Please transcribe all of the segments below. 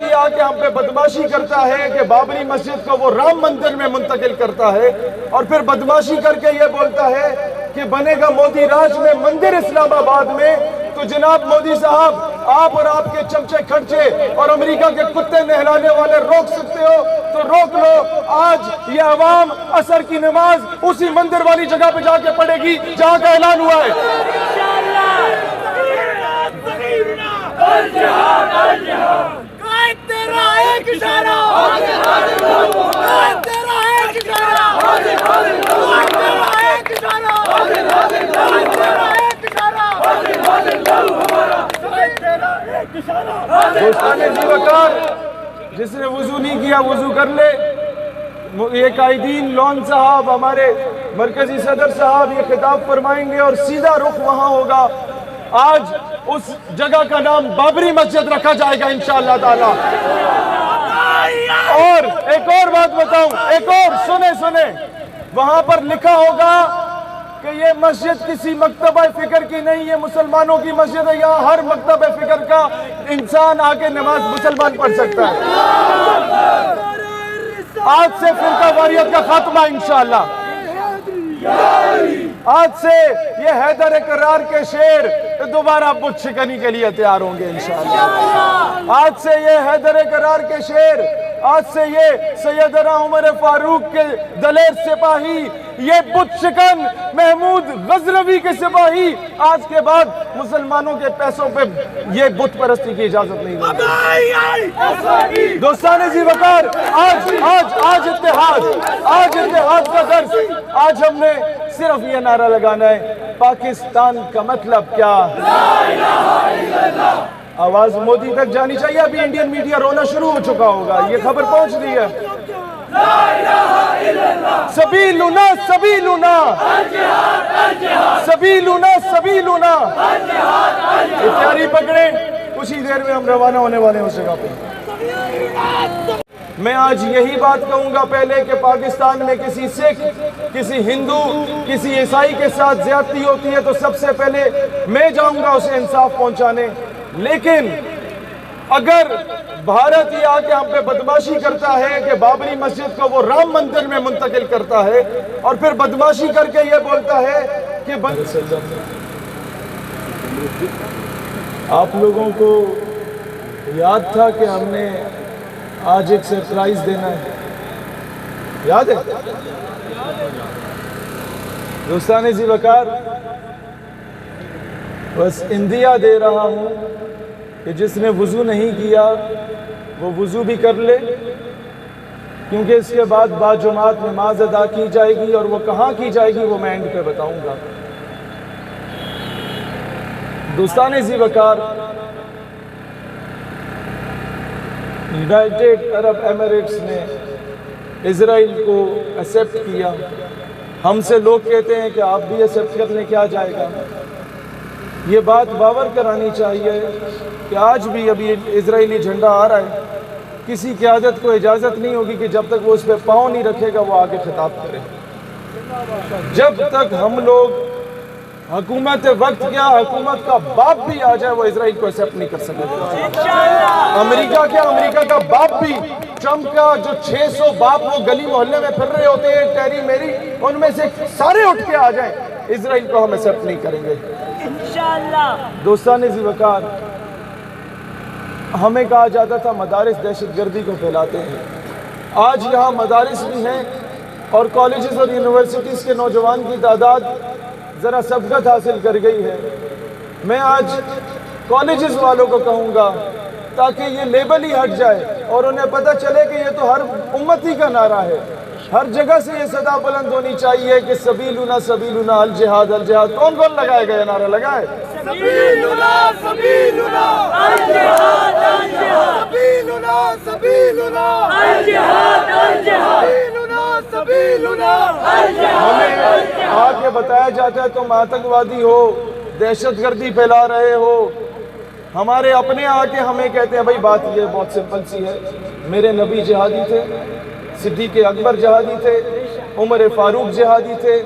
کہ ہم پہ بدماشی کرتا ہے کہ بابری مسجد کو وہ رام مندر میں منتقل کرتا ہے، اور پھر بدماشی کر کے یہ بولتا ہے کہ بنے گا مودی راج میں مندر اسلام آباد میں۔ تو جناب مودی صاحب، آپ اور آپ کے چمچے کھڑچے اور امریکہ کے کتے نہلانے والے روک سکتے ہو تو روک لو۔ آج یہ عوام عصر کی نماز اسی مندر والی جگہ پہ جا کے پڑھے گی جہاں کا اعلان ہوا ہے۔ دوستان جی وقار، جس نے وضو نہیں کیا وضو کر لے۔ یہ قائدین لون صاحب، ہمارے مرکزی صدر صاحب یہ خطاب فرمائیں گے اور سیدھا رخ وہاں ہوگا۔ آج اس جگہ کا نام بابری مسجد رکھا جائے گا انشاءاللہ تعالی۔ اور ایک اور بات بتاؤں، ایک اور سنیں، وہاں پر لکھا ہوگا کہ یہ مسجد کسی مکتبہ فکر کی نہیں، یہ مسلمانوں کی مسجد ہے، یہاں ہر مکتبہ فکر کا انسان آ کے نماز مسلمان پڑھ سکتا ہے۔ آج سے فرقہ واریت کا خاتمہ انشاءاللہ۔ آج سے یہ حیدر اقرار کے شیر دوبارہ بت شکنی کے لیے تیار ہوں گے انشاءاللہ۔ آج سے یہ حیدر اقرار کے شیر، آج سے یہ سیدنا عمر فاروق کے دلیر سپاہی، یہ بت شکن محمود غزنوی کے سپاہی آج کے بعد مسلمانوں کے پیسوں پہ یہ بت پرستی کی اجازت نہیں دیں۔ دوستان زی وقار، آج اتحاد کا درس، آج ہم نے صرف یہ نعرہ لگانا ہے، پاکستان کا مطلب کیا؟ آواز مودی تک جانی چاہیے۔ ابھی انڈین میڈیا رونا شروع ہو چکا ہوگا، یہ خبر پہنچ رہی ہے۔ سبیلنا سبیلنا سبیلنا سبیلنا۔ اتحادی پکڑیں، کچھ ہی دیر میں ہم روانہ ہونے والے ہیں اس جگہ پہ۔ میں آج یہی بات کہوں گا پہلے کہ پاکستان میں کسی سکھ، کسی ہندو، کسی عیسائی کے ساتھ زیادتی ہوتی ہے تو سب سے پہلے میں جاؤں گا اسے انصاف پہنچانے۔ لیکن اگر بھارت یہ آ کے ہم پہ بدماشی کرتا ہے کہ بابری مسجد کو وہ رام مندر میں منتقل کرتا ہے، اور پھر بدماشی کر کے یہ بولتا ہے کہ آپ لوگوں کو یاد تھا کہ ہم نے آج ایک سرپرائز دینا ہے، یاد ہے؟ دوستان زی وقار، بس اندیا دے رہا ہوں کہ جس نے وضو نہیں کیا وہ وضو بھی کر لے، کیونکہ اس کے بعد باجماعت نماز ادا کی جائے گی، اور وہ کہاں کی جائے گی وہ میں اینڈ پہ بتاؤں گا۔ دوستان زی وقار، یونائٹڈ عرب ایمریٹس نے اسرائیل کو ایکسیپٹ کیا۔ ہم سے لوگ کہتے ہیں کہ آپ بھی ایکسیپٹ کرنے کیا جائے گا۔ یہ بات باور کرانی چاہیے کہ آج بھی ابھی اسرائیلی جھنڈا آ رہا ہے، کسی قیادت کو اجازت نہیں ہوگی کہ جب تک وہ اس پہ پاؤں نہیں رکھے گا وہ آگے خطاب کرے۔ جب تک ہم لوگ حکومت وقت کیا، حکومت کا باپ بھی آ جائے وہ اسرائیل کو ایکسیپٹ نہیں کر سکے۔ امریکہ کیا، امریکہ کا باپ بھی، ٹرمپ کا جو 600 باپ وہ گلی محلے میں پھر رہے ہوتے ہیں ٹیری میری، ان میں سے سارے اٹھ کے آ جائیں، اسرائیل کو ہم ایکسیپٹ نہیں کریں گے انشاءاللہ۔ دوستان زی وقار، ہمیں کہا جاتا تھا مدارس دہشت گردی کو پھیلاتے ہیں۔ آج یہاں مدارس بھی ہیں اور کالجز اور یونیورسٹیز کے نوجوان کی تعداد ذرا سبقت حاصل کر گئی ہے۔ میں آج کالجز والوں کو کہوں گا تاکہ یہ لیبل ہی ہٹ جائے اور انہیں پتہ چلے کہ یہ تو ہر امتی کا نعرہ ہے۔ ہر جگہ سے یہ صدا بلند ہونی چاہیے کہ سبیلنا سبیلنا الجہاد الجہاد۔ کون کون لگائے گا یہ نعرہ؟ لگائے سبیلنا سبیلنا الجہاد الجہاد، سبیلنا سبیلنا الجہاد الجہاد، سبیلنا سبیلنا الجہاد۔ ہمیں آ کے بتایا جاتا ہے تم آتنکوادی ہو، دہشت گردی پھیلا رہے ہو۔ ہمارے اپنے آ کے ہمیں کہتے ہیں بھائی بات یہ بہت سمپل سی ہے، میرے نبی جہادی تھے، صدیق اکبر جہادی تھے، عمر فاروق جہادی تھے،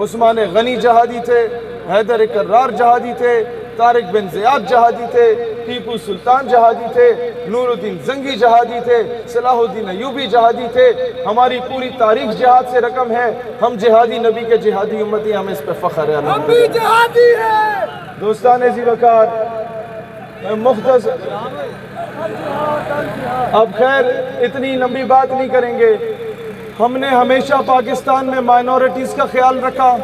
عثمان غنی جہادی تھے، حیدر اقرار جہادی تھے، طارق بن زیاد جہادی تھے، ٹیپو سلطان جہادی تھے، نور الدین زنگی جہادی تھے، صلاح الدین ایوبی جہادی تھے. ہماری پوری تاریخ جہاد سے رقم ہے. ہم جہادی نبی کے جہادی امتی، ہمیں اس پہ فخر ہے. ہم بھی جہادی ہیں. دوستان ذی وقار، مختصر اب خیر اتنی لمبی بات نہیں کریں گے. ہم نے ہمیشہ پاکستان میں مائنورٹیز کا خیال رکھا.